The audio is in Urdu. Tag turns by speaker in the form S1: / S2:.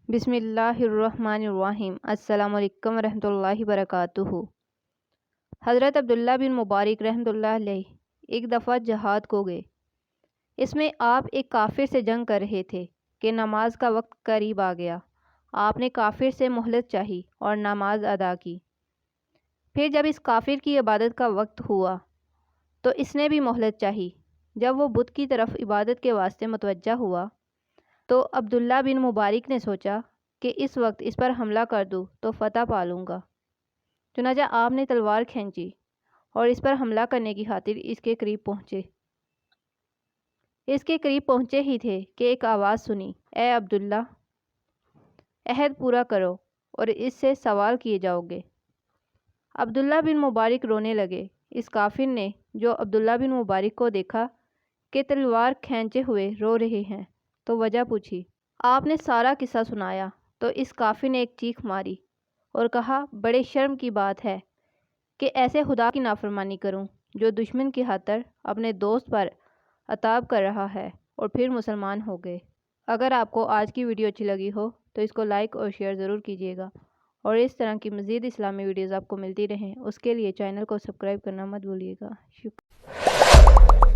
S1: بسم اللہ الرحمن الرحیم۔ السلام علیکم ورحمۃ اللہ وبرکاتہ۔ حضرت عبداللہ بن مبارک رحمۃ اللہ علیہ ایک دفعہ جہاد کو گئے۔ اس میں آپ ایک کافر سے جنگ کر رہے تھے کہ نماز کا وقت قریب آ گیا۔ آپ نے کافر سے مہلت چاہی اور نماز ادا کی۔ پھر جب اس کافر کی عبادت کا وقت ہوا تو اس نے بھی مہلت چاہی۔ جب وہ بت کی طرف عبادت کے واسطے متوجہ ہوا تو عبداللہ بن مبارک نے سوچا کہ اس وقت اس پر حملہ کر دوں تو فتح پا لوں گا۔ چنانچہ آپ نے تلوار کھینچی اور اس پر حملہ کرنے کی خاطر اس کے قریب پہنچے۔ اس کے قریب پہنچے ہی تھے کہ ایک آواز سنی، اے عبداللہ، عہد پورا کرو اور اس سے سوال کیے جاؤ گے۔ عبداللہ بن مبارک رونے لگے۔ اس کافر نے جو عبداللہ بن مبارک کو دیکھا کہ تلوار کھینچے ہوئے رو رہے ہیں تو وجہ پوچھی۔ آپ نے سارا قصہ سنایا تو اس کافر نے ایک چیخ ماری اور کہا، بڑے شرم کی بات ہے کہ ایسے خدا کی نافرمانی کروں جو دشمن کی خاطر اپنے دوست پر عتاب کر رہا ہے، اور پھر مسلمان ہو گئے۔ اگر آپ کو آج کی ویڈیو اچھی لگی ہو تو اس کو لائک اور شیئر ضرور کیجیے گا، اور اس طرح کی مزید اسلامی ویڈیوز آپ کو ملتی رہیں اس کے لیے چینل کو سبسکرائب کرنا مت بھولیے گا۔ شکریہ۔